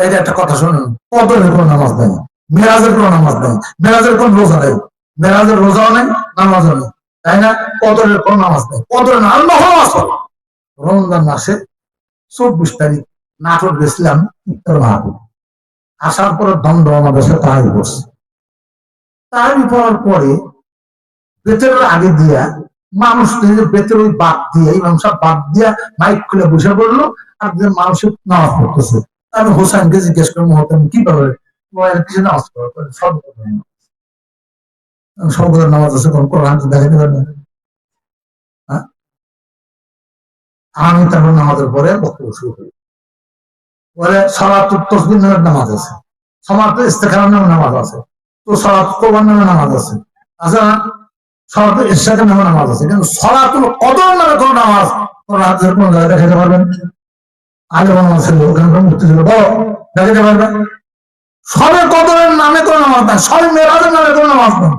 এটা একটা কথা শুনুন, কদরের কোন নামাজ নেই, মেরাজের কোন নামাজ নেই, মেরাজের কোন রোজা নেই, মেরাজের রোজাও নেই, নামাজও নেই, তাই না? কদরের কোন নামাজ নেই, কদরের নামাজ পড়ো। রমজান মাসে 24 তারিখ নাটোর গেছিলাম উত্তর মাহবুব, আসার পরে দণ্ড আমাদের সাথে তাহারি করছে। তাহারি পড়ার পরে বেতের আগে দিয়া মানুষ বেতের ওই বাদ দিয়ে ইমাম সাহেব বাদ দিয়া মাইক খুলে বসে পড়লো, আর মানুষের নামাজ পড়তেছে। আমি হোসেনকে জিজ্ঞেস করি, মহতাম কিভাবে কিছু নামাজ পড়া? সর্বদা নামাজ আছে, কোন কোরআন দেখাতে পারবেন? আমি তারপর নামাজের পরে বক্তব্য শুরু করি, বলে সালাতুত তাসবিহ নামের নামাজ আছে, সালাতুল ইস্তিখারার নামে নামাজ আছে, তো সালাতুল কোরআন নামে নামাজ আছে, আচ্ছা সালাতুল ইশরাকের নামে নামাজ আছে, কিন্তু সালাতুল কদর নামে কোন নামাজ কোন হাদিসের কোন জায়গায় দেখাতে পারবেন? আগে নামাজ ছিল, ওখানকার মুক্তি ছিল, দেখাতে পারবেন? সবে কদরের নামে কোন নামাজ নাই, সবে মেরাজের নামে কোন নামাজ নেই,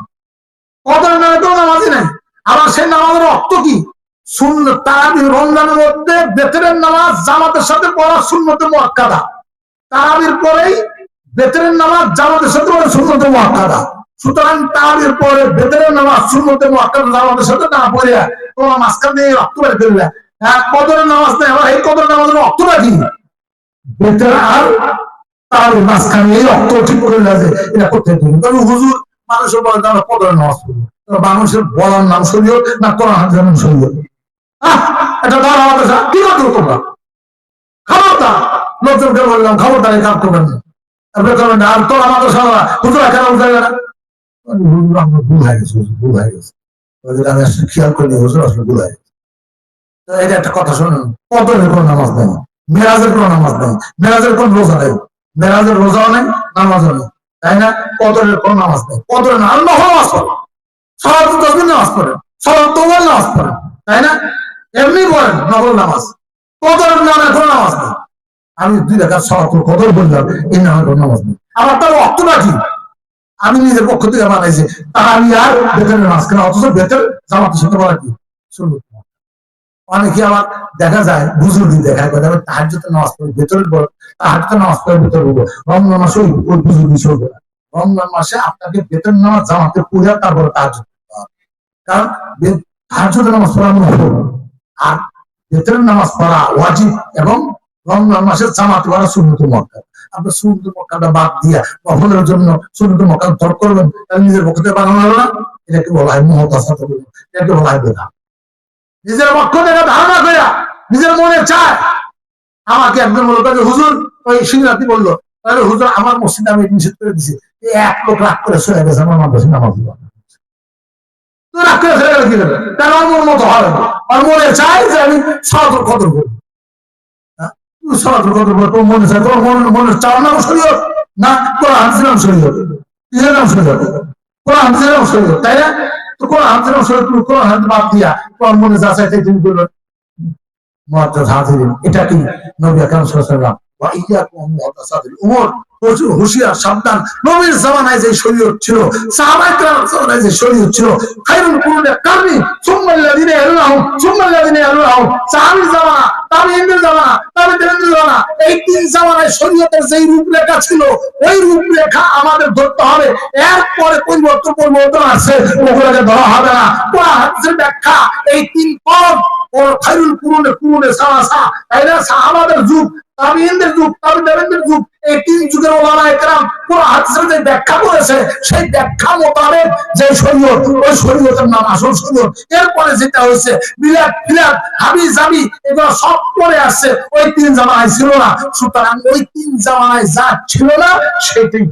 কদরের নামে কোন নামাজই নাই। আবার সেই নামাজের অর্থ কি? সুন্নাত তারাবির রমজানের মধ্যে বেতরের নামাজ জামাতের সাথে পড়া সুন্নতে মুআক্কাদা, তারাবির পরেই বেতরের নামাজ জামাতের সাথে পড়া সুন্নতে মুআক্কাদা। সুতরাং তারাবির পরে বেতরের নামাজ সুন্নতে মুআক্কাদা জামাতের সাথে না পড়িয়া তোমার মাঝখান দিয়ে রক্ত বের করলে কদরের নামাজ নেই। আবার এই কদরের নামাজের অর্থটা কি? বেতর আর তারাবির মাঝখানে এই অর্থ ঠিক করে যে এটা করতে দিন। তবে হুজুর মানুষের বলে তারা কদরের নামাজ পড়বে, মানুষের বলার নাম শরীয়ত না কোরআন হাদিসের নাম শরীয়ত? এটা ধর আমাদের কি করছো তোমরা? খবরদার, লোকজনকে বললাম খবরদার এই কাজ করবেন না, আর তোর আমাদের সারা হুজুরা কেন উঠাবে না? হুজুর আমরা ভুল হয়ে গেছে, ভুল হয়ে গেছে, আমি আসলে খেয়াল করিনি, হুজুর আসলে ভুল হয়ে গেছে। এটা একটা কথা শুনুন, কদরের কোন নামাজ নেই, মেরাজের কোন নামাজ নেই, মেরাজের কোন রোজা নেই, মেরাজের রোজাও নেই, নামাজও নেই, তাই না? কদরের কোন নামাজ নেই, কদরের নামাজ পড়ে, সালাতুল তাসবিহ নামাজ পড়ে, সালাতুল নামাজ পড়ে, তাই না? এমনি পড়েন নফল নামাজ, কদরের নামে কোন নামাজ নেই। আমি 2 রাকাত সালাতুল কদর বললাম, এই নামে কোন নামাজ নেই। আবার তার অর্থটা কি? আমি নিজের পক্ষ থেকে বানাইছি তাহারি আর বেতনের নামাজ, কেন? অথচ বেতন জামাতের সাথে বলা কি সুন্নাত। অনেকে আবার দেখা যায় বুজুর্গি দেখায় কথা, আমি তাহাজ্জুদের নামাজ পড়ি ভেতরের পর, তাহাজ্জুদের নামাজ পড়ে ভেতরে বলবো। রমজান মাসে ওই বুজুর্গি চলবে না। রমজান মাসে আপনাকে বেতন নামাজ জামাতে পড়ে তারপরে তাহাজ্জুদ করতে হবে, কারণ তাহাজ্জুদের নামাজ পড়া নফল আর বেতনের নামাজ পড়া ওয়াজিব, এবং রমজান মাসের জামাতে পড়া সুন্নতুল মুআক্কাদা। আপনি সুন্নতুল মুআক্কাদা বাদ দিয়া নফলের জন্য সুন্নতুল মুআক্কাদা তরক করবেন, তাহলে নিজের পক্ষ থেকে বানানো হলো না। এটাকে বলা হয় মুহতাসাব, এটাকে বলা হয় বিদআত। নিজের পক্ষ থেকে ধারণা করে নিজের মনে চায়। আমাকে একজন বলল, হুজুর ওই সিংহাতি বললো, তাহলে হুজুর আমার মসজিদে আমি নিষেধ করে দিছি, এক লোক রাগ করে সরে গেছে আমার মাদ্রাসা নামাজ পড়া। তো রাগ করে সরে গেলে কি হবে? তাহলে আমার মতো হবে, আর মনে চায় যে আমি সালাতুল কদর করবো। সালাতুল কদর করবো, তোর মনে চায়, তোর মনে চাওয়ার নাম শরীয়ত না কোরআন হাদিসের নাম শরীয়ত? কিসের নাম শরীয়ত? কোরআন হাদিসের নাম শরীয়ত, তাই না? তো কোরআন হাদিসের নাম শরীয়ত, তুমি কোরআন হাদিস বাদ দিয়া তোমার মনে যা চাই তাই তুমি করবে। মুআজ্জাজ হাজিরিন, এটা কি নবী আকরাম সাল্লাল্লাহু আলাইহি ওয়াসাল্লাম ওয়া ইয়াকুম মুহতাসাবিল উমুর, হুঁশিয়ার সাবধান। নবীর জামানায় যে শরীয়ত ছিল, সাহাবায়ে কেরামের জামানায় যে শরীয়ত ছিল, খায়রুল কুরুনি কারনি সুম্মাল্লাযিনা ইয়ালুনহুম সুম্মাল্লাযিনা ইয়ালুনহুম, সাহাবীর জামানা, তাবিঈনদের জামানা, তাবিঈনদের জামানা, এই 3 জামানায় শরীয়তের যে রূপরেখা ছিল ওই রূপরেখা আমাদের ধরতে হবে। এরপরে পরিবর্তন আসছে, ওগুলোকে ধরা হবে না। কোরআন হাদিসের ব্যাখ্যা এই 3 পদ ও খায়রুল কুরুনি সালাসা, তাই না? সাহাবাদের যুগ, তাবিঈনদের যুগ, তাবিঈনদের যুগ, এই 3 যুগের ওলামায়ে কেরাম পুরো হাদিসের যে ব্যাখ্যা করেছে, সেই ব্যাখ্যা মোতাবেক যে শরীয়ত, ওই শরীয়তের নাম আসল শরীয়ত। এরপরে যেটা হয়েছে বিলাদ ফিলাদ হাবি জাবি, এগুলো সব পরে আসছে, ওই 3 জামানায় ছিল না। সুতরাং ওই 3 জামানায় যা ছিল না সেটাই